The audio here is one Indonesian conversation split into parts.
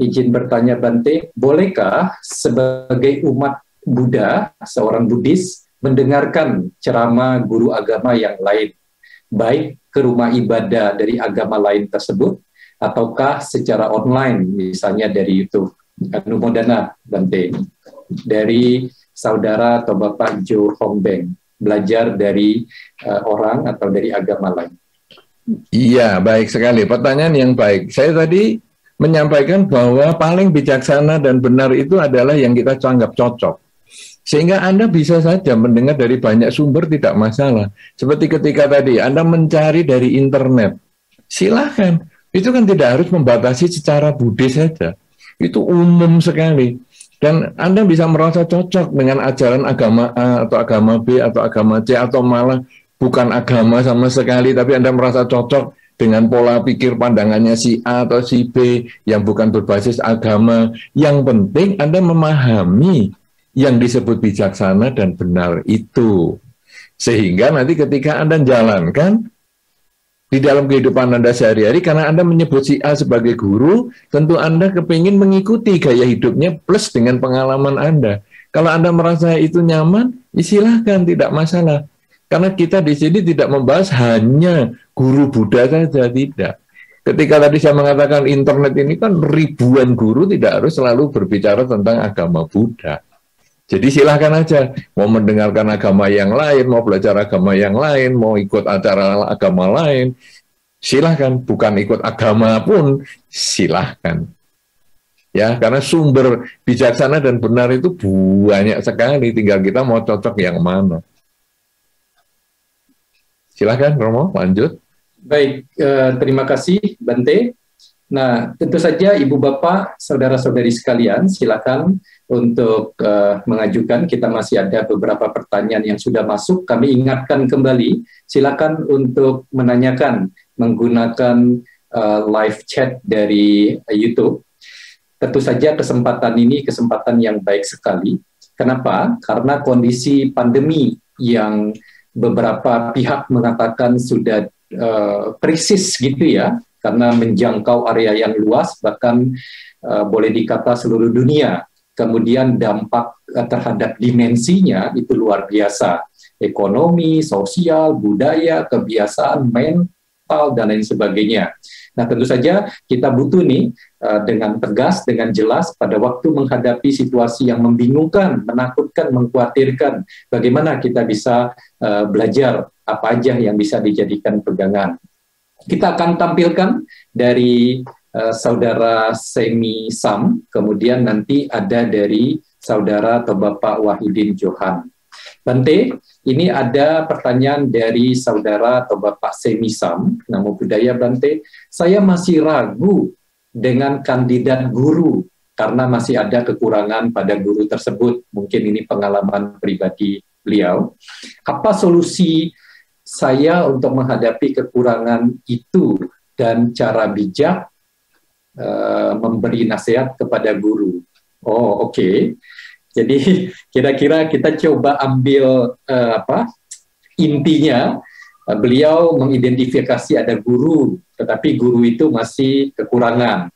izin bertanya Bante, bolehkah sebagai umat Buddha, seorang Buddhis, mendengarkan ceramah guru agama yang lain, baik ke rumah ibadah dari agama lain tersebut, ataukah secara online, misalnya dari YouTube? Anumodana Bante, dari saudara atau Bapak Jo Hongbeng, belajar dari orang atau dari agama lain. Iya, baik sekali. Pertanyaan yang baik. Saya tadi menyampaikan bahwa paling bijaksana dan benar itu adalah yang kita anggap cocok. Sehingga Anda bisa saja mendengar dari banyak sumber, tidak masalah. Seperti ketika tadi Anda mencari dari internet, silahkan. Itu kan tidak harus membatasi secara Buddhis saja. Itu umum sekali. Dan Anda bisa merasa cocok dengan ajaran agama A atau agama B atau agama C, atau malah bukan agama sama sekali, tapi Anda merasa cocok dengan pola pikir pandangannya si A atau si B yang bukan berbasis agama. Yang penting Anda memahami yang disebut bijaksana dan benar itu. Sehingga nanti ketika Anda jalankan di dalam kehidupan Anda sehari-hari, karena Anda menyebut si A sebagai guru, tentu Anda kepingin mengikuti gaya hidupnya plus dengan pengalaman Anda. Kalau Anda merasa itu nyaman, ya silahkan, tidak masalah. Karena kita di sini tidak membahas hanya guru Buddha saja, tidak. Ketika tadi saya mengatakan internet ini kan ribuan guru, tidak harus selalu berbicara tentang agama Buddha. Jadi silahkan aja, mau mendengarkan agama yang lain, mau belajar agama yang lain, mau ikut acara agama lain, silahkan. Bukan ikut agama pun, silahkan. Ya, karena sumber bijaksana dan benar itu banyak sekali, tinggal kita mau cocok yang mana. Silahkan Romo, lanjut. Baik, terima kasih Bante. Nah, tentu saja Ibu Bapak, saudara-saudari sekalian, silakan untuk mengajukan. Kita masih ada beberapa pertanyaan yang sudah masuk. Kami ingatkan kembali, silakan untuk menanyakan menggunakan live chat dari YouTube. Tentu saja kesempatan ini kesempatan yang baik sekali. Kenapa? Karena kondisi pandemi yang beberapa pihak mengatakan sudah krisis gitu ya, karena menjangkau area yang luas, bahkan boleh dikata seluruh dunia. Kemudian dampak terhadap dimensinya itu luar biasa. Ekonomi, sosial, budaya, kebiasaan, mental, dan lain sebagainya. Nah, tentu saja kita butuh nih dengan tegas, dengan jelas pada waktu menghadapi situasi yang membingungkan, menakutkan, mengkhawatirkan, bagaimana kita bisa belajar apa aja yang bisa dijadikan pegangan. Kita akan tampilkan dari Saudara Semi Sam, kemudian nanti ada dari Saudara atau Bapak Wahidin Johan. Bante, ini ada pertanyaan dari Saudara atau Bapak Semi Sam. Namo Buddhaya Bante, saya masih ragu dengan kandidat guru karena masih ada kekurangan pada guru tersebut. Mungkin ini pengalaman pribadi beliau. Apa solusi saya untuk menghadapi kekurangan itu dan cara bijak memberi nasihat kepada guru? Oh, oke. Jadi kira-kira kita coba ambil intinya. Beliau mengidentifikasi ada guru, tetapi guru itu masih kekurangan.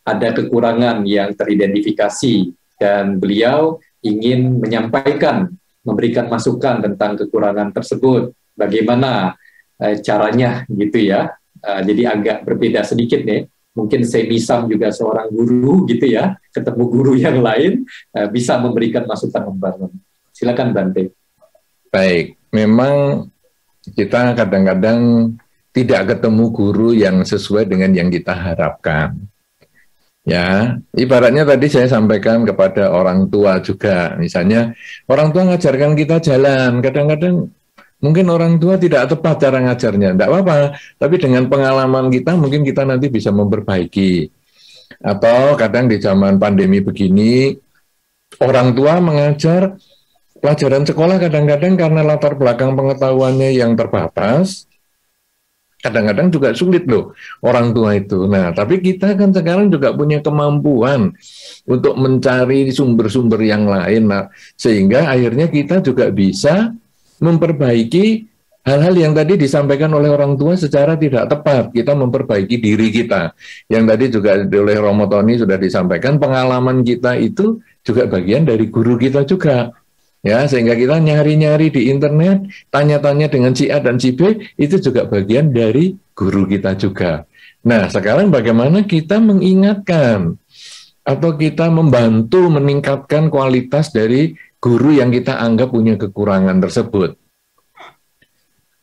Ada kekurangan yang teridentifikasi dan beliau ingin menyampaikan, memberikan masukan tentang kekurangan tersebut. Bagaimana caranya gitu ya. Jadi agak berbeda sedikit nih. Mungkin Semi Sam juga seorang guru gitu ya, ketemu guru yang lain bisa memberikan masukan membangun. Silakan Bante. Baik, memang kita kadang-kadang tidak ketemu guru yang sesuai dengan yang kita harapkan. Ya, ibaratnya tadi saya sampaikan kepada orang tua juga, misalnya orang tua ngajarkan kita jalan, kadang-kadang mungkin orang tua tidak tepat cara ngajarnya, tidak apa-apa, tapi dengan pengalaman kita mungkin kita nanti bisa memperbaiki. Atau kadang di zaman pandemi begini, orang tua mengajar pelajaran sekolah kadang-kadang karena latar belakang pengetahuannya yang terbatas, kadang-kadang juga sulit loh orang tua itu. Nah, tapi kita kan sekarang juga punya kemampuan untuk mencari sumber-sumber yang lain, nah, sehingga akhirnya kita juga bisa memperbaiki hal-hal yang tadi disampaikan oleh orang tua secara tidak tepat, kita memperbaiki diri kita. Yang tadi juga oleh Romo Tony sudah disampaikan, pengalaman kita itu juga bagian dari guru kita juga. Ya, sehingga kita nyari-nyari di internet, tanya-tanya dengan si A dan si B, itu juga bagian dari guru kita juga. Nah, sekarang bagaimana kita mengingatkan atau kita membantu meningkatkan kualitas dari guru yang kita anggap punya kekurangan tersebut.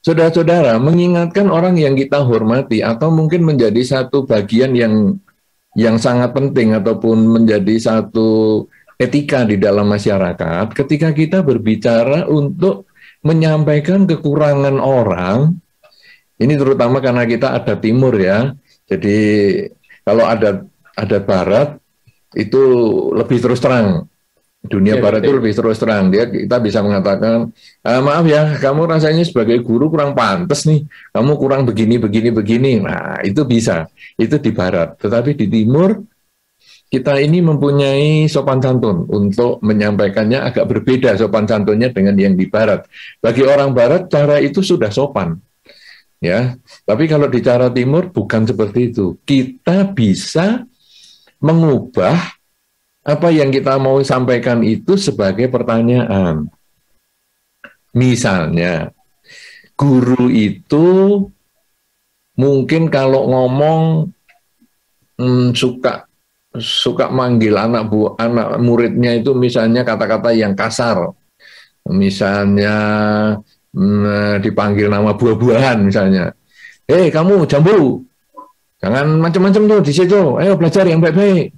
Saudara-saudara, mengingatkan orang yang kita hormati atau mungkin menjadi satu bagian yang sangat penting ataupun menjadi satu etika di dalam masyarakat ketika kita berbicara untuk menyampaikan kekurangan orang, ini terutama karena kita ada timur ya, jadi kalau ada barat itu lebih terus terang. Dunia barat itu lebih terus terang. Kita bisa mengatakan, maaf ya, kamu rasanya sebagai guru kurang pantas nih, kamu kurang begini. Nah, itu bisa, itu di barat. Tetapi di timur, kita ini mempunyai sopan santun untuk menyampaikannya agak berbeda sopan santunnya dengan yang di barat. Bagi orang barat, cara itu sudah sopan. Ya, tapi kalau di cara timur bukan seperti itu. Kita bisa mengubah apa yang kita mau sampaikan itu sebagai pertanyaan. Misalnya, guru itu mungkin kalau ngomong suka manggil anak muridnya itu misalnya kata-kata yang kasar. Misalnya dipanggil nama buah-buahan misalnya. Kamu jambu, jangan macam-macam tuh di situ. Ayo belajar yang baik-baik.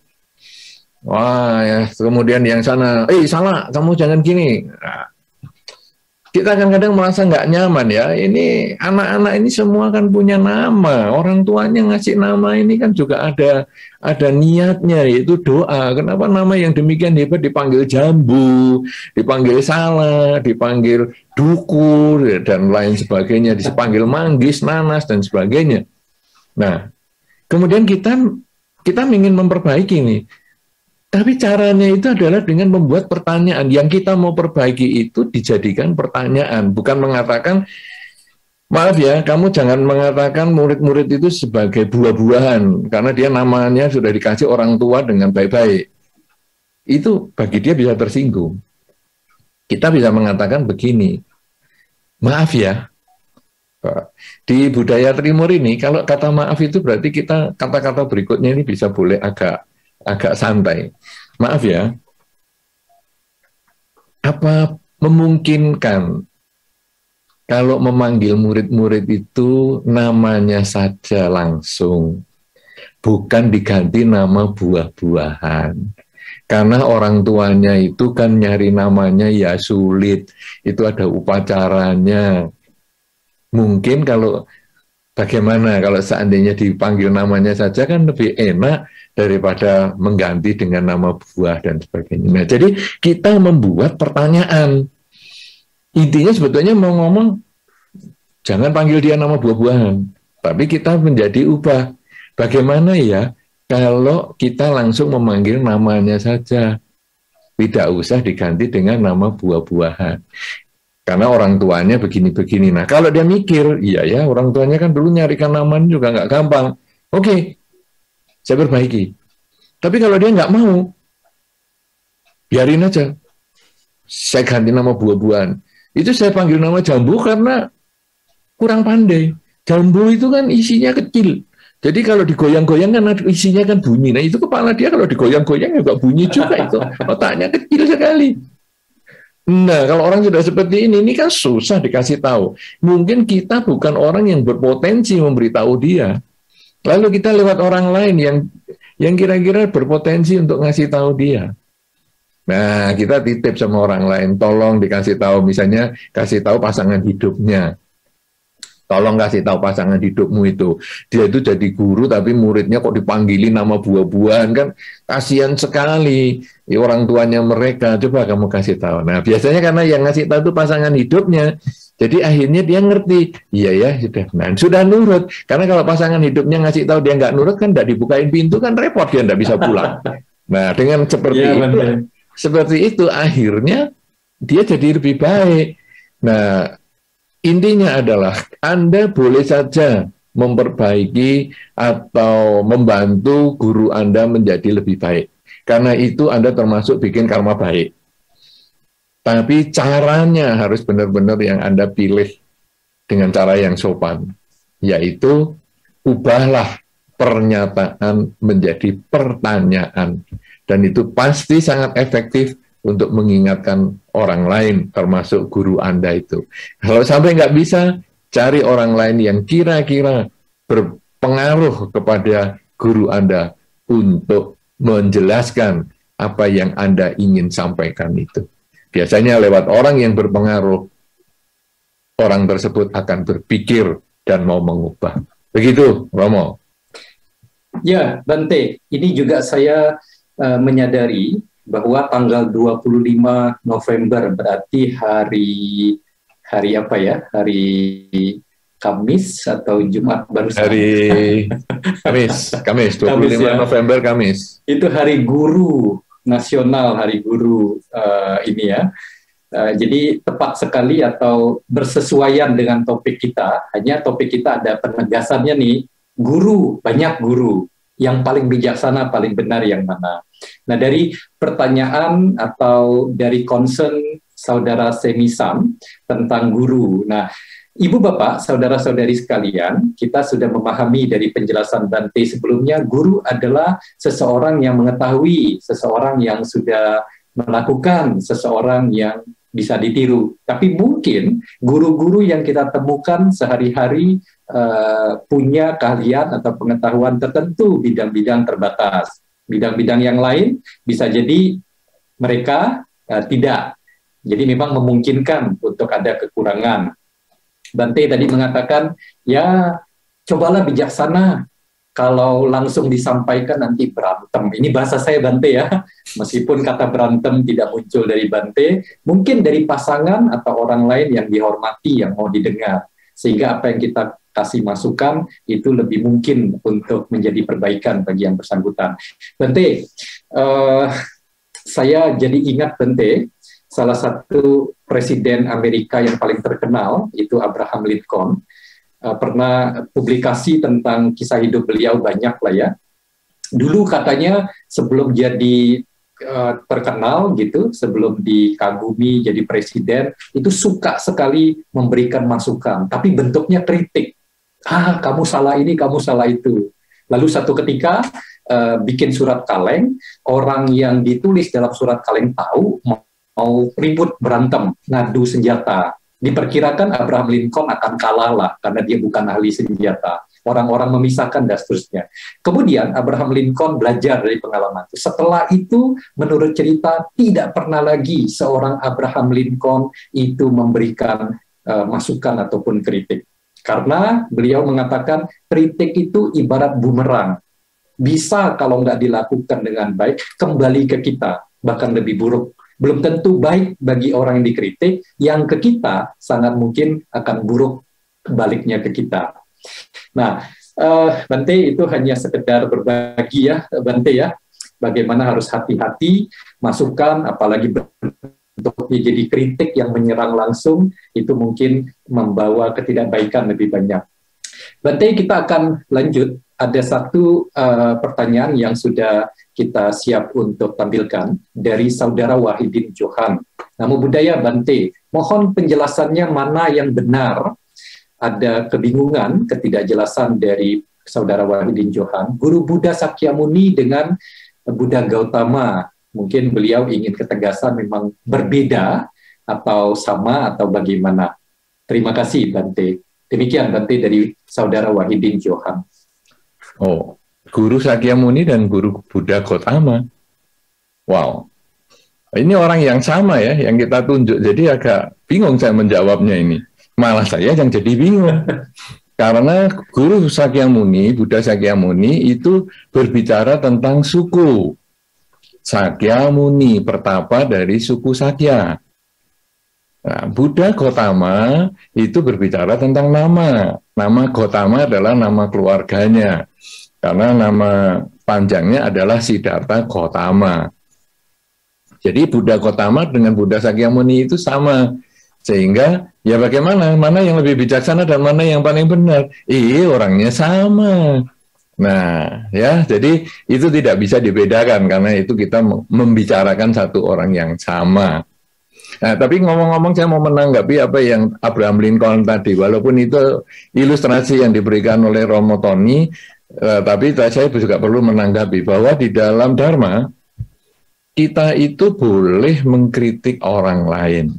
Wah ya, kemudian yang sana, salah, kamu jangan gini. Nah, kita kadang-kadang merasa nggak nyaman ya. Ini anak-anak ini semua kan punya nama. Orang tuanya ngasih nama ini kan juga ada niatnya, yaitu doa. Kenapa nama yang demikian hebat dipanggil jambu, dipanggil salah, dipanggil dukur dan lain sebagainya, dipanggil manggis, nanas dan sebagainya. Nah, kemudian kita ingin memperbaiki nih. Tapi caranya itu adalah dengan membuat pertanyaan. Yang kita mau perbaiki itu dijadikan pertanyaan. Bukan mengatakan, maaf ya, kamu jangan mengatakan murid-murid itu sebagai buah-buahan. Karena dia namanya sudah dikasih orang tua dengan baik-baik. Itu bagi dia bisa tersinggung. Kita bisa mengatakan begini, maaf ya, di budaya Timur ini, kalau kata maaf itu berarti kita kata-kata berikutnya ini bisa boleh agak santai. Maaf ya, apa memungkinkan kalau memanggil murid-murid itu namanya saja langsung, bukan diganti nama buah-buahan. Karena orang tuanya itu kan nyari namanya ya sulit, itu ada upacaranya. Mungkin kalau bagaimana kalau seandainya dipanggil namanya saja kan lebih enak daripada mengganti dengan nama buah dan sebagainya. Nah, jadi kita membuat pertanyaan. Intinya sebetulnya mau ngomong, jangan panggil dia nama buah-buahan. Tapi kita menjadi ubah. Bagaimana ya kalau kita langsung memanggil namanya saja. Tidak usah diganti dengan nama buah-buahan. Karena orang tuanya begini-begini. Nah, kalau dia mikir, iya ya, orang tuanya kan dulu nyarikan namanya juga nggak gampang. Oke, saya perbaiki. Tapi kalau dia nggak mau, biarin aja. Saya ganti nama buah-buahan. Itu saya panggil nama jambu karena kurang pandai. Jambu itu kan isinya kecil. Jadi kalau digoyang-goyang kan isinya kan bunyi. Nah itu kepala dia kalau digoyang-goyang juga bunyi juga itu. Otaknya kecil sekali. Nah, kalau orang sudah seperti ini kan susah dikasih tahu. Mungkin kita bukan orang yang berpotensi memberitahu dia. Lalu kita lewat orang lain yang kira-kira berpotensi untuk ngasih tahu dia. Nah, kita titip sama orang lain, tolong dikasih tahu, misalnya kasih tahu pasangan hidupnya. Tolong kasih tahu pasangan hidupmu itu. Dia itu jadi guru tapi muridnya kok dipanggilin nama buah-buahan, kan kasihan sekali orang tuanya mereka. Coba kamu kasih tahu. Nah, biasanya karena yang ngasih tahu itu pasangan hidupnya. Jadi akhirnya dia ngerti. Iya ya, sudah. Nah, sudah nurut. Karena kalau pasangan hidupnya ngasih tahu dia nggak nurut kan nggak dibukain pintu kan repot, dia nggak bisa pulang. Nah, dengan seperti itu akhirnya dia jadi lebih baik. Nah, intinya adalah Anda boleh saja memperbaiki atau membantu guru Anda menjadi lebih baik. Karena itu Anda termasuk bikin karma baik. Tapi caranya harus benar-benar yang Anda pilih dengan cara yang sopan, yaitu ubahlah pernyataan menjadi pertanyaan. Dan itu pasti sangat efektif untuk mengingatkan orang lain, termasuk guru Anda itu. Kalau sampai nggak bisa, cari orang lain yang kira-kira berpengaruh kepada guru Anda untuk menjelaskan apa yang Anda ingin sampaikan itu. Biasanya lewat orang yang berpengaruh, orang tersebut akan berpikir dan mau mengubah. Begitu, Romo. Ya, Bante, ini juga saya menyadari bahwa tanggal 25 November berarti hari apa ya? Hari Kamis atau Jumat barusan? Hari Kamis, 25 Kamis, ya. November Kamis. Itu hari guru nasional, hari guru ini ya. Jadi tepat sekali atau bersesuaian dengan topik kita, hanya topik kita ada penegasannya nih, guru, banyak guru, yang paling bijaksana, paling benar yang mana. Nah, dari pertanyaan atau dari concern Saudara Semisam tentang guru. Nah, Ibu Bapak, saudara-saudari sekalian, kita sudah memahami dari penjelasan Bante sebelumnya, guru adalah seseorang yang mengetahui, seseorang yang sudah melakukan, seseorang yang bisa ditiru. Tapi mungkin guru-guru yang kita temukan sehari-hari punya keahlian atau pengetahuan tertentu bidang-bidang terbatas. Bidang-bidang yang lain bisa jadi mereka tidak. Jadi memang memungkinkan untuk ada kekurangan. Bante tadi mengatakan, ya cobalah bijaksana, kalau langsung disampaikan nanti berantem. Ini bahasa saya Bante ya, meskipun kata berantem tidak muncul dari Bante, mungkin dari pasangan atau orang lain yang dihormati, yang mau didengar. Sehingga apa yang kita kasih masukan itu lebih mungkin untuk menjadi perbaikan bagi yang bersangkutan. Bante, saya jadi ingat Bante, salah satu presiden Amerika yang paling terkenal, itu Abraham Lincoln, pernah publikasi tentang kisah hidup beliau banyak lah ya. Dulu katanya sebelum jadi terkenal gitu, sebelum dikagumi jadi presiden, itu suka sekali memberikan masukan, tapi bentuknya kritik. Kamu salah ini, kamu salah itu. Lalu satu ketika bikin surat kaleng, orang yang ditulis dalam surat kaleng tahu mau ribut, berantem, ngadu senjata. Diperkirakan Abraham Lincoln akan kalah lah, karena dia bukan ahli senjata. Orang-orang memisahkan dan seterusnya. Kemudian Abraham Lincoln belajar dari pengalaman itu. Setelah itu, menurut cerita, tidak pernah lagi seorang Abraham Lincoln itu memberikan masukan ataupun kritik. Karena beliau mengatakan, kritik itu ibarat bumerang. Bisa kalau nggak dilakukan dengan baik, kembali ke kita, bahkan lebih buruk. Belum tentu baik bagi orang yang dikritik, yang ke kita sangat mungkin akan buruk baliknya ke kita. Nah, Bante itu hanya sekedar berbagi ya, Bante ya, bagaimana harus hati-hati, masukan, apalagi bentuknya jadi kritik yang menyerang langsung, itu mungkin membawa ketidakbaikan lebih banyak. Bante, kita akan lanjut. Ada satu pertanyaan yang sudah kita siap untuk tampilkan dari Saudara Wahidin Johan. Namo Buddhaya Bante, mohon penjelasannya mana yang benar. Ada kebingungan, ketidakjelasan dari Saudara Wahidin Johan. Guru Buddha Sakyamuni dengan Buddha Gautama, mungkin beliau ingin ketegasan memang berbeda atau sama atau bagaimana. Terima kasih Bante. Demikian Bante dari Saudara Wahidin Johan. Oh, Guru Sakyamuni dan Guru Buddha Gautama. Wow, ini orang yang sama ya, yang kita tunjuk. Jadi agak bingung saya menjawabnya ini. Malah saya yang jadi bingung. Karena Guru Sakyamuni, Buddha Sakyamuni itu berbicara tentang suku. Sakyamuni, pertapa dari suku Sakya. Nah, Buddha Gautama itu berbicara tentang nama. Nama Gautama adalah nama keluarganya. Karena nama panjangnya adalah Siddhartha Gautama. Jadi Buddha Gautama dengan Buddha Sakyamuni itu sama. Sehingga ya bagaimana, mana yang lebih bijaksana dan mana yang paling benar? Orangnya sama. Nah, ya, jadi itu tidak bisa dibedakan karena itu kita membicarakan satu orang yang sama. Nah, tapi ngomong-ngomong saya mau menanggapi apa yang Abraham Lincoln tadi, walaupun itu ilustrasi yang diberikan oleh Romo Tony, tapi saya juga perlu menanggapi bahwa di dalam Dharma, kita itu boleh mengkritik orang lain.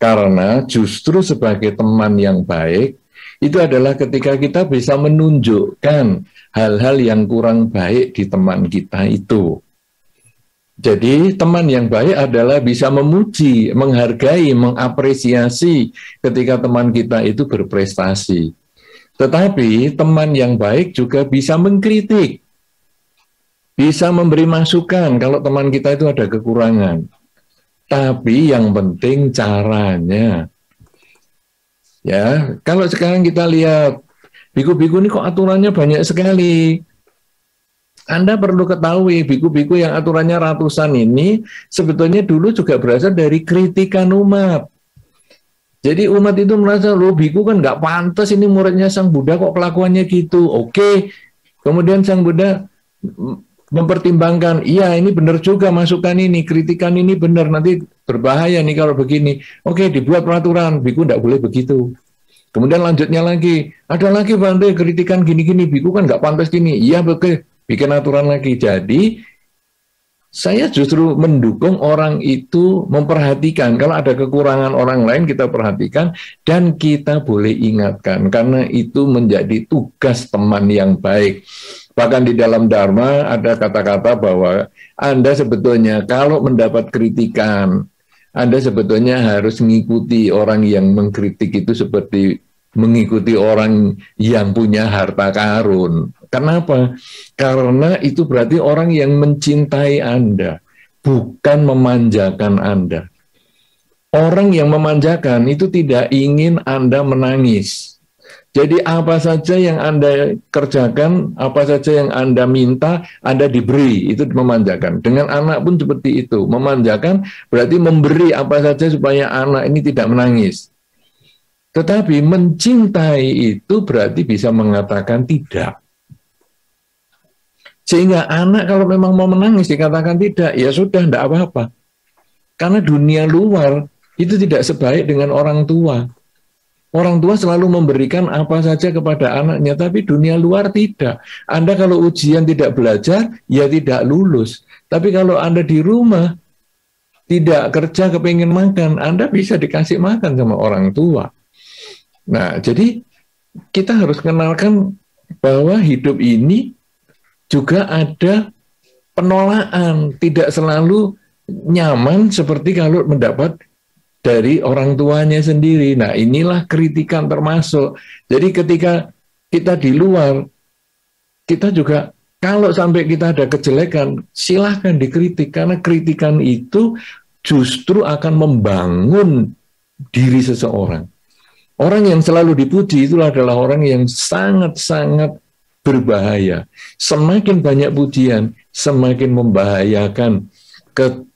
Karena justru sebagai teman yang baik, itu adalah ketika kita bisa menunjukkan hal-hal yang kurang baik di teman kita itu. Jadi teman yang baik adalah bisa memuji, menghargai, mengapresiasi ketika teman kita itu berprestasi. Tetapi teman yang baik juga bisa mengkritik, bisa memberi masukan kalau teman kita itu ada kekurangan. Tapi yang penting caranya. Ya, kalau sekarang kita lihat biku-biku ini kok aturannya banyak sekali. Anda perlu ketahui biku-biku yang aturannya ratusan ini sebetulnya dulu juga berasal dari kritikan umat. Jadi umat itu merasa, loh biku kan nggak pantas ini muridnya Sang Buddha kok kelakuannya gitu. Oke, kemudian Sang Buddha mempertimbangkan, iya ini benar juga masukan ini, kritikan ini benar, nanti berbahaya nih kalau begini. Oke, dibuat peraturan, biku tidak boleh begitu. Kemudian lanjutnya lagi, ada lagi Bante kritikan gini-gini, biku kan nggak pantas gini. Iya, oke, bikin aturan lagi. Jadi, saya justru mendukung orang itu memperhatikan, kalau ada kekurangan orang lain kita perhatikan, dan kita boleh ingatkan, karena itu menjadi tugas teman yang baik. Bahkan di dalam Dharma ada kata-kata bahwa Anda sebetulnya kalau mendapat kritikan, Anda sebetulnya harus mengikuti orang yang mengkritik itu seperti mengikuti orang yang punya harta karun. Kenapa? Karena itu berarti orang yang mencintai Anda, bukan memanjakan Anda. Orang yang memanjakan itu tidak ingin Anda menangis. Jadi apa saja yang Anda kerjakan, apa saja yang Anda minta, Anda diberi, itu memanjakan. Dengan anak pun seperti itu, memanjakan berarti memberi apa saja supaya anak ini tidak menangis. Tetapi mencintai itu berarti bisa mengatakan tidak. Sehingga anak kalau memang mau menangis dikatakan tidak, ya sudah, tidak apa-apa. Karena dunia luar itu tidak sebaik dengan orang tua. Orang tua selalu memberikan apa saja kepada anaknya, tapi dunia luar tidak. Anda kalau ujian tidak belajar, ya tidak lulus. Tapi kalau Anda di rumah, tidak kerja kepingin makan, Anda bisa dikasih makan sama orang tua. Nah, jadi kita harus kenalkan bahwa hidup ini juga ada penolakan, tidak selalu nyaman seperti kalau mendapat dari orang tuanya sendiri. Nah, inilah kritikan termasuk. Jadi ketika kita di luar, kita juga kalau sampai kita ada kejelekan, silahkan dikritik. Karena kritikan itu justru akan membangun diri seseorang. Orang yang selalu dipuji itu adalah orang yang sangat-sangat berbahaya. Semakin banyak pujian, semakin membahayakan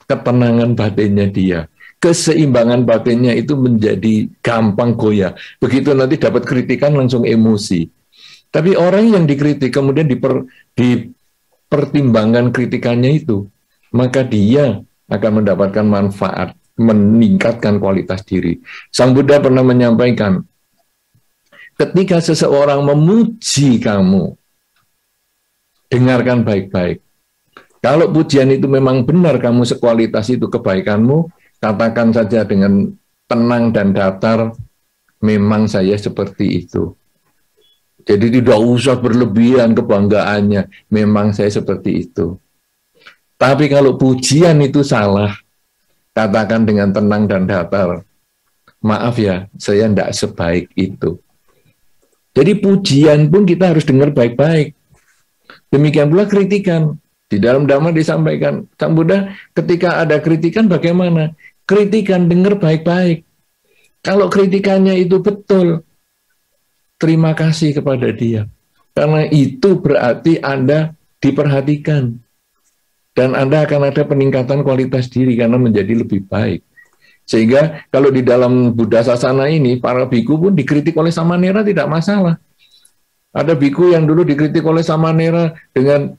ketenangan batinnya dia. Keseimbangan batinnya itu menjadi gampang goyah. Begitu nanti dapat kritikan langsung emosi. Tapi orang yang dikritik kemudian dipertimbangkan kritikannya itu, maka dia akan mendapatkan manfaat, meningkatkan kualitas diri. Sang Buddha pernah menyampaikan, ketika seseorang memuji kamu, dengarkan baik-baik. Kalau pujian itu memang benar, kamu sekualitas itu kebaikanmu, katakan saja dengan tenang dan datar, memang saya seperti itu. Jadi tidak usah berlebihan kebanggaannya, memang saya seperti itu. Tapi kalau pujian itu salah, katakan dengan tenang dan datar, maaf ya, saya tidak sebaik itu. Jadi pujian pun kita harus dengar baik-baik. Demikian pula kritikan. Di dalam Dhamma disampaikan, Sang Buddha ketika ada kritikan bagaimana? Kritikan, dengar baik-baik. Kalau kritikannya itu betul, terima kasih kepada dia. Karena itu berarti Anda diperhatikan. Dan Anda akan ada peningkatan kualitas diri karena menjadi lebih baik. Sehingga kalau di dalam Buddha Sasana ini, para biku pun dikritik oleh Samanera tidak masalah. Ada biku yang dulu dikritik oleh Samanera dengan,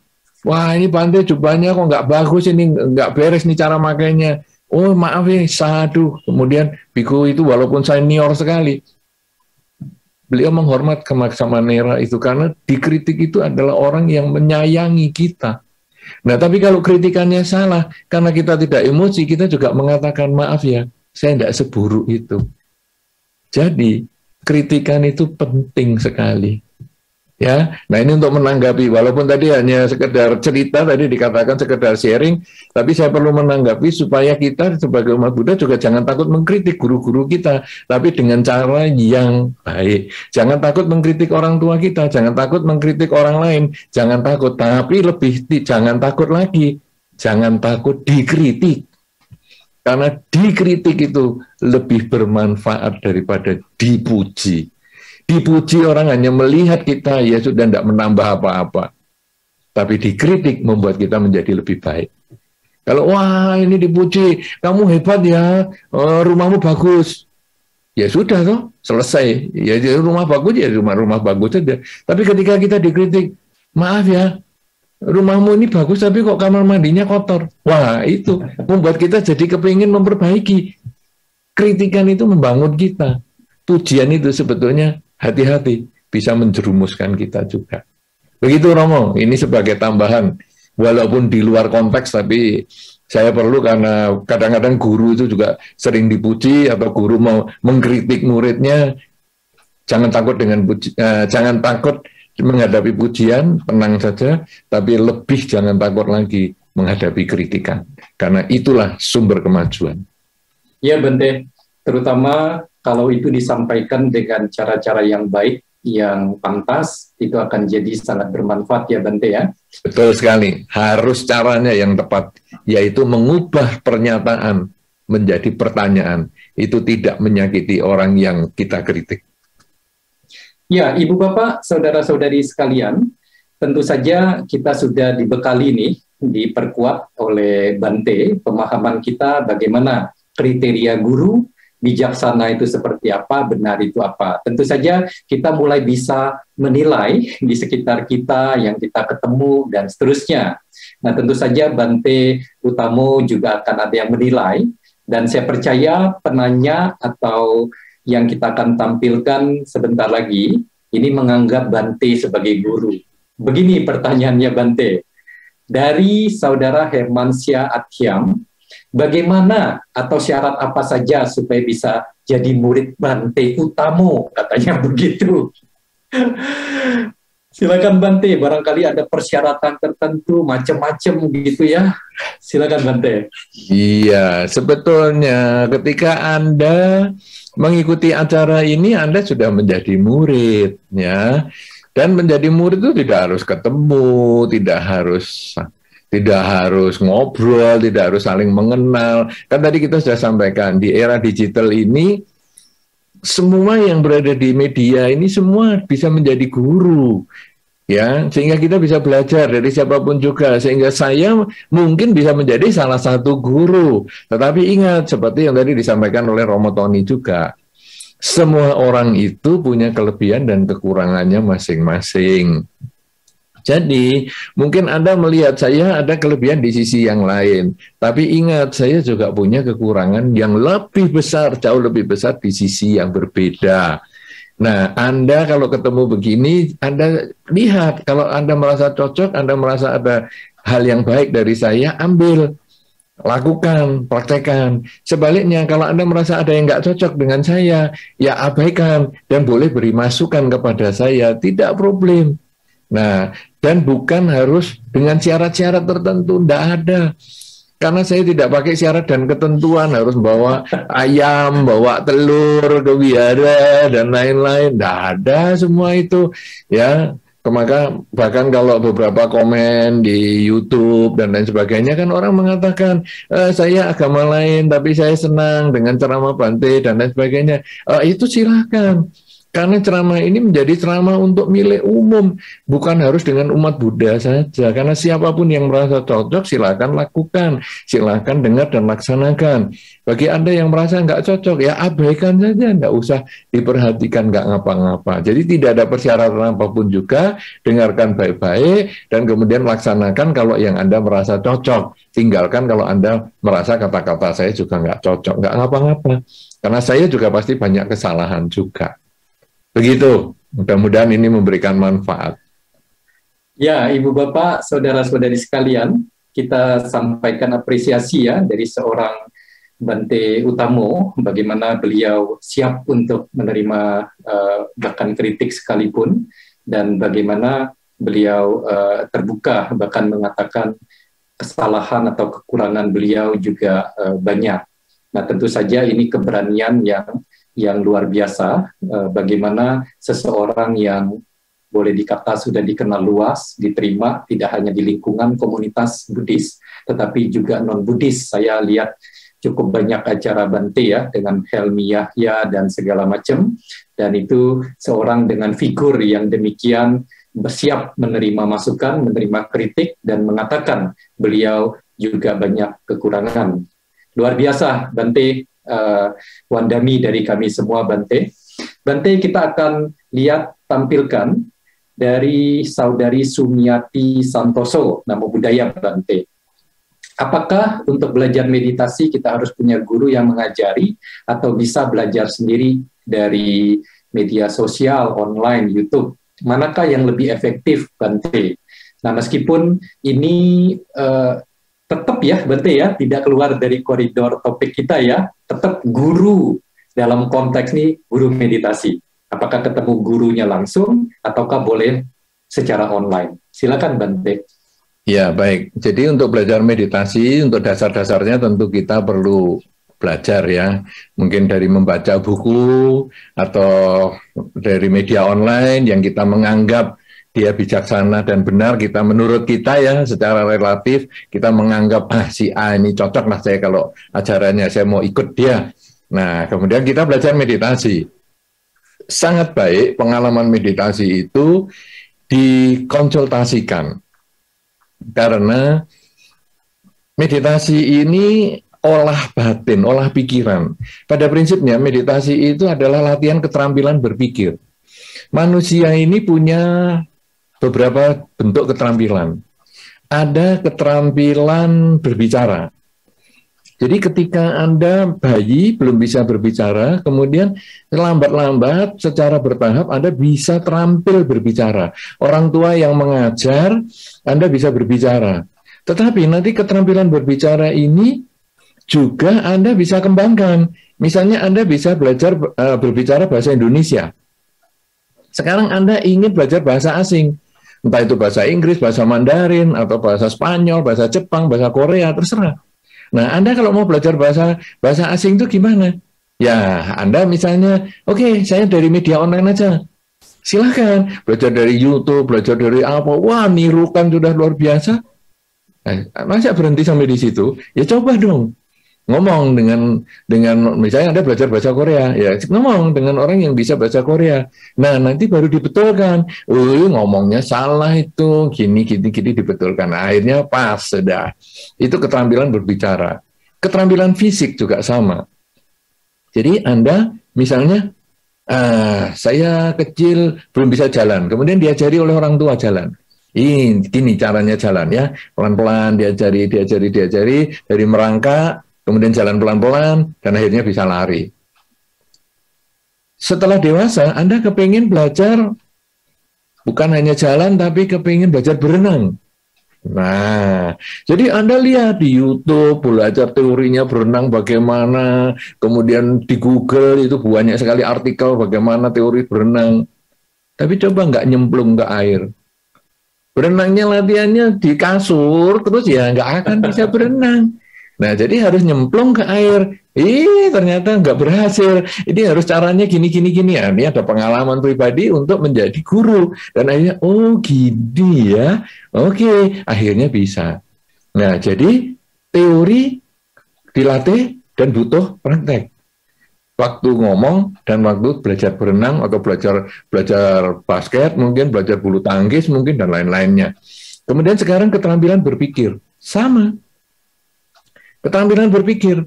wah ini Bante jubahnya kok nggak bagus, ini nggak beres nih cara makainya. Oh maaf ya, sadu. Kemudian biku itu walaupun senior sekali, beliau menghormat ke Samanera itu karena dikritik itu adalah orang yang menyayangi kita. Nah tapi kalau kritikannya salah, karena kita tidak emosi, kita juga mengatakan maaf ya, saya tidak seburuk itu. Jadi kritikan itu penting sekali. Ya, nah ini untuk menanggapi, walaupun tadi hanya sekedar cerita, tadi dikatakan sekedar sharing, tapi saya perlu menanggapi supaya kita sebagai umat Buddha juga jangan takut mengkritik guru-guru kita, tapi dengan cara yang baik. Jangan takut mengkritik orang tua kita, jangan takut mengkritik orang lain, jangan takut, tapi jangan takut lagi, jangan takut dikritik. Karena dikritik itu lebih bermanfaat daripada dipuji. Dipuji orang hanya melihat kita, ya sudah tidak menambah apa-apa. Tapi dikritik membuat kita menjadi lebih baik. Kalau wah ini dipuji, kamu hebat ya, rumahmu bagus. Ya sudah toh, selesai. Ya rumah bagus ya rumah bagus saja. Tapi ketika kita dikritik, maaf ya, rumahmu ini bagus tapi kok kamar mandinya kotor. Wah itu membuat kita jadi kepingin memperbaiki. Kritikan itu membangun kita. Pujian itu sebetulnya hati-hati, bisa menjerumuskan kita juga. Begitu Romo, ini sebagai tambahan. Walaupun di luar konteks, tapi saya perlu karena kadang-kadang guru itu juga sering dipuji, atau guru mau mengkritik muridnya, jangan takut jangan takut menghadapi pujian, tenang saja, tapi lebih jangan takut lagi menghadapi kritikan. Karena itulah sumber kemajuan. Ya Bante, terutama kalau itu disampaikan dengan cara-cara yang baik, yang pantas, itu akan jadi sangat bermanfaat ya Bante ya. Betul sekali, harus caranya yang tepat, yaitu mengubah pernyataan menjadi pertanyaan. Itu tidak menyakiti orang yang kita kritik. Ya, Ibu Bapak, saudara-saudari sekalian, tentu saja kita sudah dibekali nih, diperkuat oleh Bante, pemahaman kita bagaimana kriteria guru, bijaksana itu seperti apa, benar itu apa. Tentu saja kita mulai bisa menilai di sekitar kita yang kita ketemu dan seterusnya. Nah tentu saja Bante Utamo juga akan ada yang menilai, dan saya percaya penanya atau yang kita akan tampilkan sebentar lagi ini menganggap Bante sebagai guru. Begini pertanyaannya Bante, dari Saudara Hermansyah Athyam, bagaimana atau syarat apa saja supaya bisa jadi murid Bante Utamo, katanya begitu. Silakan Bante, barangkali ada persyaratan tertentu, macam-macam gitu ya. Silakan Bante. Iya, sebetulnya ketika Anda mengikuti acara ini, Anda sudah menjadi murid, ya. Dan menjadi murid itu tidak harus ketemu, tidak harus ngobrol, tidak harus saling mengenal. Kan tadi kita sudah sampaikan, di era digital ini, semua yang berada di media ini semua bisa menjadi guru. Ya, sehingga kita bisa belajar dari siapapun juga. Sehingga saya mungkin bisa menjadi salah satu guru. Tetapi ingat, seperti yang tadi disampaikan oleh Romo Tony juga, semua orang itu punya kelebihan dan kekurangannya masing-masing. Jadi, mungkin Anda melihat saya ada kelebihan di sisi yang lain. Tapi ingat, saya juga punya kekurangan yang lebih besar, jauh lebih besar di sisi yang berbeda. Nah, Anda kalau ketemu begini, Anda lihat, kalau Anda merasa cocok, Anda merasa ada hal yang baik dari saya, ambil, lakukan, praktekkan. Sebaliknya, kalau Anda merasa ada yang nggak cocok dengan saya, ya abaikan, dan boleh beri masukan kepada saya, tidak problem. Nah, dan bukan harus dengan syarat-syarat tertentu, tidak ada. Karena saya tidak pakai syarat dan ketentuan, harus bawa ayam, bawa telur ke wihara, dan lain-lain. Tidak ada semua itu. Ya, maka bahkan kalau beberapa komen di YouTube dan lain sebagainya, kan orang mengatakan, saya agama lain, tapi saya senang dengan ceramah Bante, dan lain sebagainya. Itu silakan. Karena ceramah ini menjadi ceramah untuk milik umum, bukan harus dengan umat Buddha saja. Karena siapapun yang merasa cocok, silakan lakukan, silakan dengar dan laksanakan. Bagi Anda yang merasa nggak cocok, ya abaikan saja, nggak usah diperhatikan, nggak ngapa-ngapa. Jadi tidak ada persyaratan apapun juga, dengarkan baik-baik, dan kemudian laksanakan kalau yang Anda merasa cocok. Tinggalkan kalau Anda merasa kata-kata saya juga nggak cocok, nggak ngapa-ngapa. Karena saya juga pasti banyak kesalahan juga. Begitu, mudah-mudahan ini memberikan manfaat. Ya, Ibu Bapak, saudara-saudari sekalian, kita sampaikan apresiasi ya dari seorang Bante Utamo, bagaimana beliau siap untuk menerima bahkan kritik sekalipun, dan bagaimana beliau terbuka bahkan mengatakan kesalahan atau kekurangan beliau juga banyak. Nah, tentu saja ini keberanian yang luar biasa, bagaimana seseorang yang boleh dikata sudah dikenal luas, diterima tidak hanya di lingkungan komunitas Buddhis, tetapi juga non-Buddhis. Saya lihat cukup banyak acara Bante ya, dengan Helmi Yahya dan segala macam, dan itu seorang dengan figur yang demikian bersiap menerima masukan, menerima kritik, dan mengatakan beliau juga banyak kekurangan. Luar biasa, Bante. Wandami dari kami semua, Bante. Bante, kita akan lihat tampilkan dari Saudari Sumiati Santoso, Namo Buddhaya, Bante. Apakah untuk belajar meditasi kita harus punya guru yang mengajari atau bisa belajar sendiri dari media sosial, online, YouTube? Manakah yang lebih efektif, Bante? Nah, meskipun ini tetap ya, Bante ya, tidak keluar dari koridor topik kita ya, tetap guru dalam konteks ini guru meditasi. Apakah ketemu gurunya langsung ataukah boleh secara online? Silakan, Bante. Ya, baik. Jadi untuk belajar meditasi, untuk dasar-dasarnya tentu kita perlu belajar ya. Mungkin dari membaca buku atau dari media online yang kita menganggap dia bijaksana dan benar, kita menurut kita ya secara relatif kita menganggap si A ini cocok lah saya kalau ajarannya saya mau ikut dia. Nah, kemudian kita belajar meditasi. Sangat baik pengalaman meditasi itu dikonsultasikan. Karena meditasi ini olah batin, olah pikiran. Pada prinsipnya meditasi itu adalah latihan keterampilan berpikir. Manusia ini punya beberapa bentuk keterampilan. Ada keterampilan berbicara. Jadi ketika Anda bayi belum bisa berbicara, kemudian lambat-lambat secara bertahap Anda bisa terampil berbicara. Orang tua yang mengajar, Anda bisa berbicara. Tetapi nanti keterampilan berbicara ini juga Anda bisa kembangkan. Misalnya Anda bisa belajar berbicara bahasa Indonesia. Sekarang Anda ingin belajar bahasa asing. Entah itu bahasa Inggris, bahasa Mandarin, atau bahasa Spanyol, bahasa Jepang, bahasa Korea, terserah. Nah, Anda kalau mau belajar bahasa asing itu gimana? Ya, Anda misalnya, oke, saya dari media online aja. Silahkan, belajar dari YouTube, belajar dari apa. Wah, nirukan sudah luar biasa. Nah, masa berhenti sampai di situ? Ya coba dong. Ngomong dengan misalnya Anda belajar bahasa Korea, ya ngomong dengan orang yang bisa bahasa Korea. Nah, nanti baru dibetulkan. Ngomongnya salah itu, gini dibetulkan. Nah, akhirnya pas sudah. Itu keterampilan berbicara. Keterampilan fisik juga sama. Jadi Anda misalnya saya kecil belum bisa jalan, kemudian diajari oleh orang tua jalan. Gini caranya jalan ya, pelan-pelan diajari dari merangkak. Kemudian jalan pelan-pelan, dan akhirnya bisa lari. Setelah dewasa, Anda kepingin belajar, bukan hanya jalan, tapi kepingin belajar berenang. Nah, jadi Anda lihat di YouTube, belajar teorinya berenang bagaimana, kemudian di Google itu banyak sekali artikel bagaimana teori berenang. Tapi coba nggak nyemplung ke air. Berenangnya latihannya di kasur, terus ya nggak akan bisa berenang. Nah, jadi harus nyemplung ke air. Ternyata nggak berhasil. Ini harus caranya gini. Ya, ini ada pengalaman pribadi untuk menjadi guru. Dan akhirnya, gini ya. Oke, akhirnya bisa. Nah, jadi teori dilatih dan butuh praktek. waktu ngomong dan waktu belajar berenang atau belajar belajar basket, mungkin belajar bulu tangkis, mungkin dan lain-lainnya. Kemudian sekarang keterampilan berpikir sama. Keterampilan berpikir.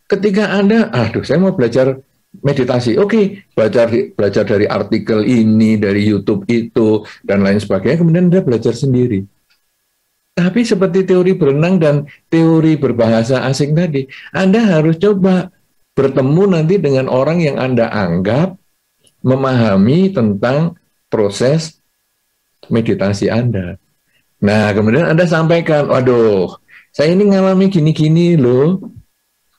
Ketika Anda, saya mau belajar meditasi, oke, belajar dari artikel ini, dari YouTube itu dan lain sebagainya. Kemudian Anda belajar sendiri. Tapi seperti teori berenang dan teori berbahasa asing tadi, Anda harus coba bertemu nanti dengan orang yang Anda anggap memahami tentang proses meditasi Anda. Nah, kemudian Anda sampaikan, waduh, saya ini ngalami gini-gini loh.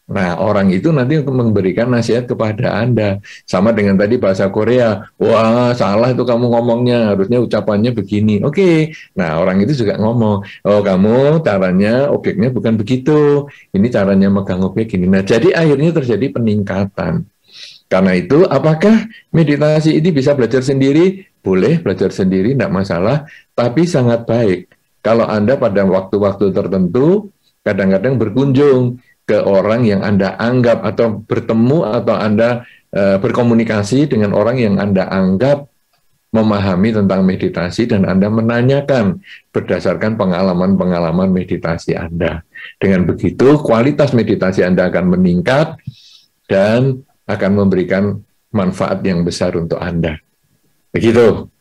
Nah, orang itu nanti memberikan nasihat kepada Anda. Sama dengan tadi bahasa Korea. Wah, salah itu kamu ngomongnya. Harusnya ucapannya begini. Oke. Nah, orang itu juga ngomong. Oh, kamu caranya, objeknya bukan begitu. Ini caranya megang objek gini. Nah, jadi akhirnya terjadi peningkatan. Karena itu, apakah meditasi ini bisa belajar sendiri? Boleh belajar sendiri, tidak masalah. Tapi sangat baik. Kalau Anda pada waktu-waktu tertentu, kadang-kadang berkunjung ke orang yang Anda anggap atau bertemu atau Anda berkomunikasi dengan orang yang Anda anggap memahami tentang meditasi dan Anda menanyakan berdasarkan pengalaman-pengalaman meditasi Anda. Dengan begitu, kualitas meditasi Anda akan meningkat dan akan memberikan manfaat yang besar untuk Anda. Begitu.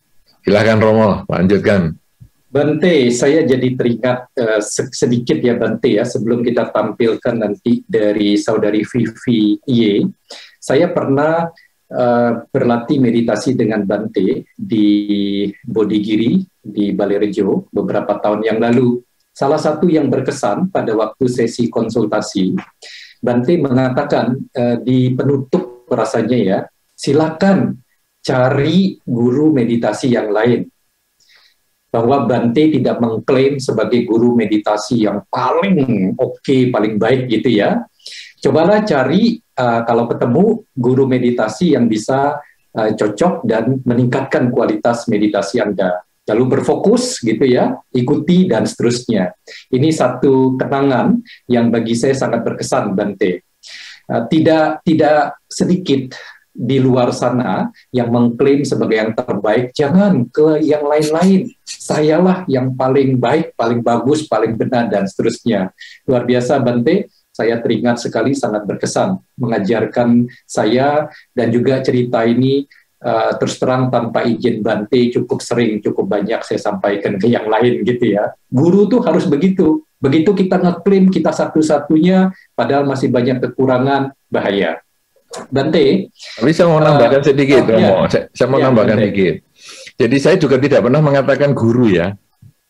Silakan Romo, lanjutkan. Bante, saya jadi teringat sedikit ya Bante ya, sebelum kita tampilkan nanti dari saudari Vivi Y. Saya pernah berlatih meditasi dengan Bante di Bodigiri, di Balerejo beberapa tahun yang lalu. Salah satu yang berkesan pada waktu sesi konsultasi, Bante mengatakan di penutup rasanya ya, silakan cari guru meditasi yang lain. Bahwa Bante tidak mengklaim sebagai guru meditasi yang paling oke, paling baik gitu ya. Cobalah cari kalau ketemu guru meditasi yang bisa cocok dan meningkatkan kualitas meditasi Anda. Lalu berfokus gitu ya, ikuti dan seterusnya. Ini satu kenangan yang bagi saya sangat berkesan Bante. Tidak sedikit di luar sana yang mengklaim sebagai yang terbaik, jangan ke yang lain-lain. Sayalah yang paling baik, paling bagus, paling benar, dan seterusnya. Luar biasa Bante, saya teringat sekali, sangat berkesan mengajarkan saya, dan juga cerita ini terus terang tanpa izin Bante cukup sering, cukup banyak saya sampaikan ke yang lain gitu ya. Guru tuh harus begitu. Begitu kita ngeklaim kita satu-satunya, padahal masih banyak kekurangan, bahaya. Bante, tapi saya mau nambahkan sedikit, Romo. Saya mau nambahkan sedikit. Jadi saya juga tidak pernah mengatakan guru ya.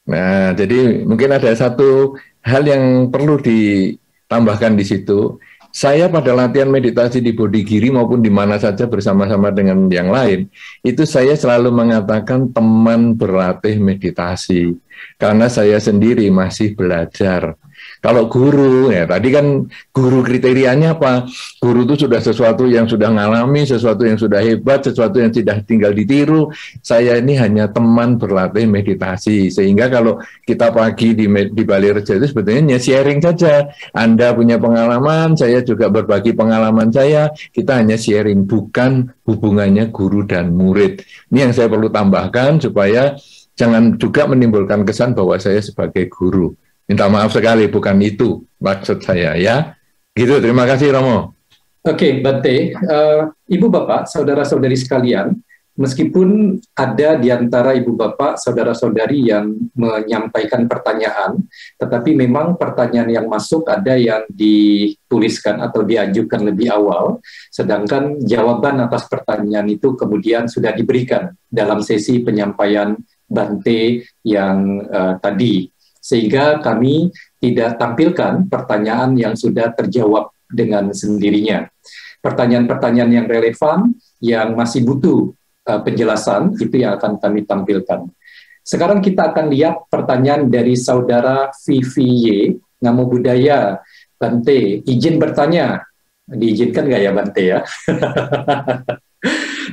Nah, jadi mungkin ada satu hal yang perlu ditambahkan di situ. Saya pada latihan meditasi di Bodigiri maupun di mana saja bersama-sama dengan yang lain, itu saya selalu mengatakan teman berlatih meditasi. Karena saya sendiri masih belajar. Kalau guru, ya tadi kan guru kriterianya apa? Guru itu sudah sesuatu yang sudah ngalami, sesuatu yang sudah hebat, sesuatu yang tidak tinggal ditiru. Saya ini hanya teman berlatih meditasi. Sehingga kalau kita pagi di Balerejo itu sebetulnya sharing saja. Anda punya pengalaman, saya juga berbagi pengalaman saya. Kita hanya sharing, bukan hubungannya guru dan murid. Ini yang saya perlu tambahkan supaya jangan juga menimbulkan kesan bahwa saya sebagai guru. Minta maaf sekali, bukan itu maksud saya ya. Gitu, terima kasih Romo. Oke, Bante. Ibu Bapak, saudara-saudari sekalian, meskipun ada di antara Ibu Bapak, saudara-saudari yang menyampaikan pertanyaan, tetapi memang pertanyaan yang masuk ada yang dituliskan atau diajukan lebih awal, sedangkan jawaban atas pertanyaan itu kemudian sudah diberikan dalam sesi penyampaian Bante yang tadi. Sehingga kami tidak tampilkan pertanyaan yang sudah terjawab dengan sendirinya. Pertanyaan-pertanyaan yang relevan, yang masih butuh penjelasan, itu yang akan kami tampilkan. Sekarang kita akan lihat pertanyaan dari saudara Vivi Y, Namo Buddhaya. Bante, izin bertanya. Diizinkan nggak ya Bante ya?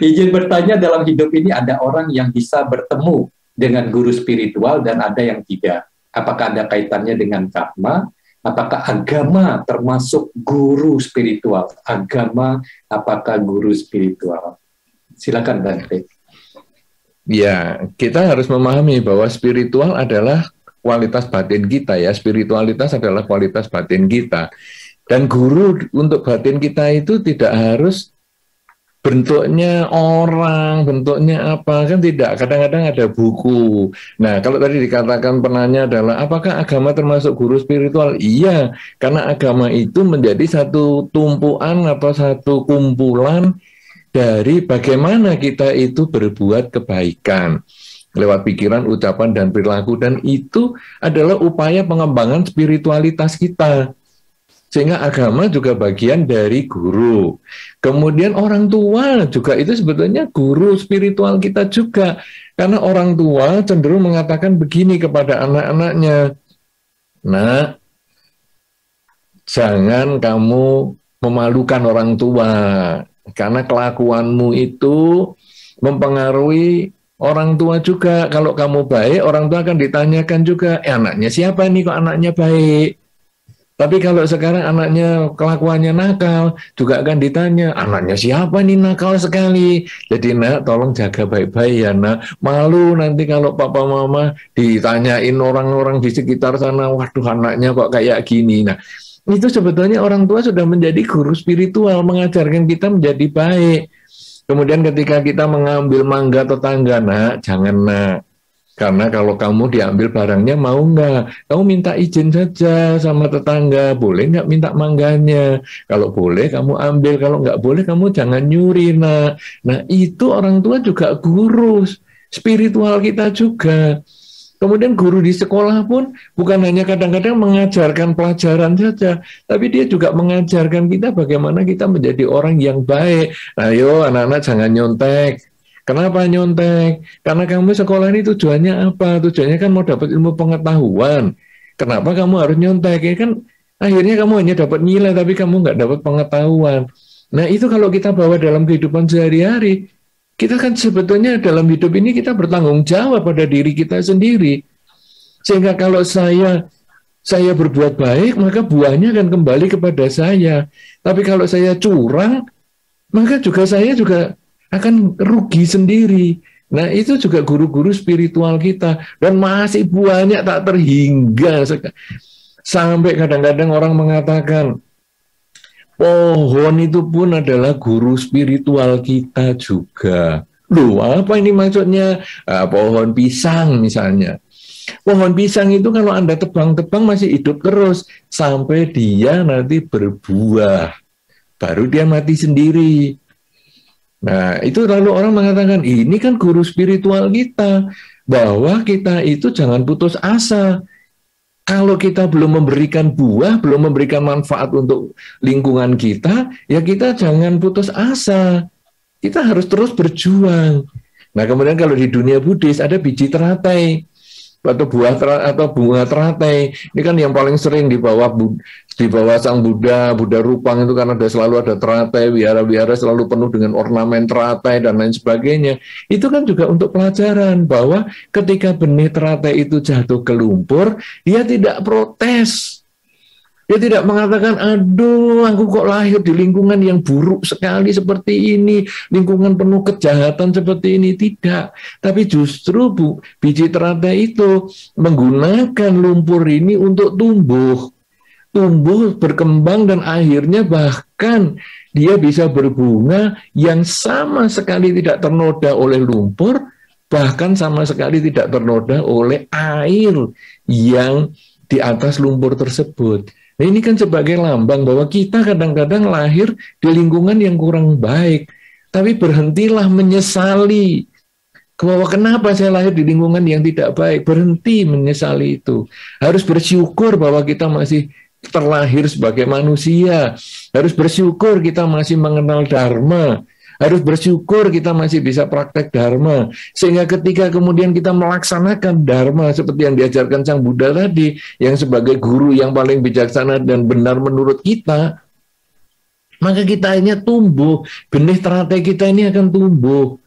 Izin bertanya, dalam hidup ini ada orang yang bisa bertemu dengan guru spiritual dan ada yang tidak. Apakah ada kaitannya dengan karma? apakah agama termasuk guru spiritual? Agama apakah guru spiritual? Silakan Bante. Ya, kita harus memahami bahwa spiritual adalah kualitas batin kita ya. Spiritualitas adalah kualitas batin kita. Dan guru untuk batin kita itu tidak harus bentuknya orang, bentuknya apa, kan tidak. Kadang-kadang ada buku. Nah, kalau tadi dikatakan penanya adalah apakah agama termasuk guru spiritual? Iya, karena agama itu menjadi satu tumpuan atau satu kumpulan dari bagaimana kita itu berbuat kebaikan lewat pikiran, ucapan, dan perilaku. Dan itu adalah upaya pengembangan spiritualitas kita. Sehingga agama juga bagian dari guru. Kemudian orang tua juga itu sebetulnya guru spiritual kita juga. Karena orang tua cenderung mengatakan begini kepada anak-anaknya. Nah, jangan kamu memalukan orang tua. Karena kelakuanmu itu mempengaruhi orang tua juga. Kalau kamu baik, orang tua akan ditanyakan juga, anaknya siapa nih kok anaknya baik? Tapi kalau sekarang anaknya kelakuannya nakal, juga akan ditanya, anaknya siapa nih nakal sekali? Jadi nak, tolong jaga baik-baik ya nak. Malu nanti kalau papa mama ditanyain orang-orang di sekitar sana, waduh anaknya kok kayak gini. Nah, itu sebetulnya orang tua sudah menjadi guru spiritual, mengajarkan kita menjadi baik. Kemudian ketika kita mengambil mangga tetangga, nak, jangan nak. Karena kalau kamu diambil barangnya mau nggak? Kamu minta izin saja sama tetangga, boleh nggak minta mangganya? Kalau boleh kamu ambil, kalau nggak boleh kamu jangan nyuri. Nah itu orang tua juga guru spiritual kita juga. Kemudian guru di sekolah pun bukan hanya kadang-kadang mengajarkan pelajaran saja, tapi dia juga mengajarkan kita bagaimana kita menjadi orang yang baik. Nah, ayo anak-anak jangan nyontek. Kenapa nyontek? Karena kamu sekolah ini tujuannya apa? Tujuannya kan mau dapat ilmu pengetahuan. Kenapa kamu harus nyontek? Ya kan akhirnya kamu hanya dapat nilai, tapi kamu nggak dapat pengetahuan. Nah itu kalau kita bawa dalam kehidupan sehari-hari, kita kan sebetulnya dalam hidup ini kita bertanggung jawab pada diri kita sendiri. Sehingga kalau saya berbuat baik, maka buahnya akan kembali kepada saya. Tapi kalau saya curang, maka saya juga akan rugi sendiri. Nah itu juga guru-guru spiritual kita. Dan masih banyak tak terhingga. Sampai kadang-kadang orang mengatakan, pohon itu pun adalah guru spiritual kita juga. Loh, apa ini maksudnya? Pohon pisang misalnya. Pohon pisang itu kalau Anda tebang-tebang masih hidup terus. Sampai dia nanti berbuah. Baru dia mati sendiri. Nah, itu lalu orang mengatakan, ini kan guru spiritual kita, bahwa kita itu jangan putus asa. Kalau kita belum memberikan buah, belum memberikan manfaat untuk lingkungan kita, ya kita jangan putus asa. Kita harus terus berjuang. Nah, kemudian kalau di dunia Buddhis ada biji teratai, atau buah atau bunga teratai. Ini kan yang paling sering dibawa sang Buddha Rupang itu, karena selalu ada teratai, wihara-wihara selalu penuh dengan ornamen teratai dan lain sebagainya. Itu kan juga untuk pelajaran bahwa ketika benih teratai itu jatuh ke lumpur, dia tidak protes. Dia tidak mengatakan, aduh aku kok lahir di lingkungan yang buruk sekali seperti ini, lingkungan penuh kejahatan seperti ini. Tidak. Tapi justru biji teratai itu menggunakan lumpur ini untuk tumbuh, berkembang, dan akhirnya bahkan dia bisa berbunga yang sama sekali tidak ternoda oleh lumpur, bahkan sama sekali tidak ternoda oleh air yang di atas lumpur tersebut. Nah, ini kan sebagai lambang bahwa kita kadang-kadang lahir di lingkungan yang kurang baik, tapi berhentilah menyesali bahwa kenapa saya lahir di lingkungan yang tidak baik. Berhenti menyesali itu. Harus bersyukur bahwa kita masih terlahir sebagai manusia. Harus bersyukur kita masih mengenal Dharma. Harus bersyukur kita masih bisa praktek Dharma. Sehingga ketika kemudian kita melaksanakan Dharma seperti yang diajarkan Sang Buddha tadi, yang sebagai guru yang paling bijaksana dan benar menurut kita, maka kita hanya tumbuh. Benih teratai kita ini akan tumbuh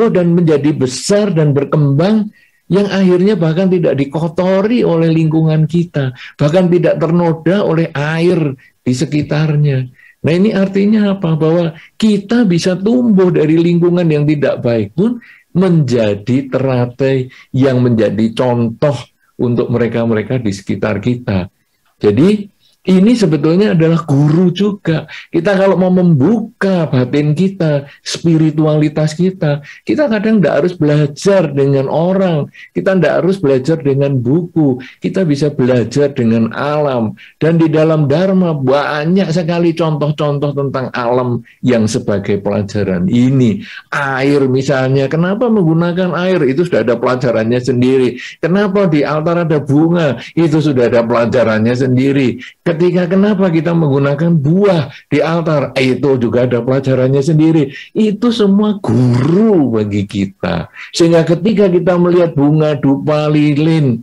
dan menjadi besar dan berkembang, yang akhirnya bahkan tidak dikotori oleh lingkungan kita, bahkan tidak ternoda oleh air di sekitarnya. Nah, ini artinya apa? Bahwa kita bisa tumbuh dari lingkungan yang tidak baik pun menjadi teratai yang menjadi contoh untuk mereka-mereka di sekitar kita. Jadi ini sebetulnya adalah guru juga. Kita kalau mau membuka batin kita, spiritualitas kita kadang tidak harus belajar dengan orang, kita tidak harus belajar dengan buku, kita bisa belajar dengan alam. Dan di dalam Dharma banyak sekali contoh-contoh tentang alam yang sebagai pelajaran. Ini air misalnya, kenapa menggunakan air? Itu sudah ada pelajarannya sendiri. Kenapa di altar ada bunga? Itu sudah ada pelajarannya sendiri. Kenapa kita menggunakan buah di altar? Itu juga ada pelajarannya sendiri. Itu semua guru bagi kita. Sehingga ketika kita melihat bunga dupa lilin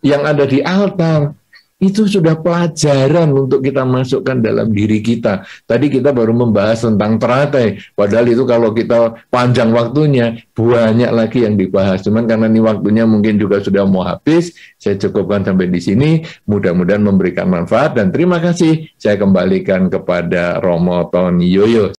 yang ada di altar, itu sudah pelajaran untuk kita masukkan dalam diri kita. Tadi kita baru membahas tentang teratai, padahal itu kalau kita panjang waktunya, banyak lagi yang dibahas. Cuman karena ini waktunya mungkin juga sudah mau habis, saya cukupkan sampai di sini. Mudah-mudahan memberikan manfaat, dan terima kasih. Saya kembalikan kepada Romo Tony Yoyo.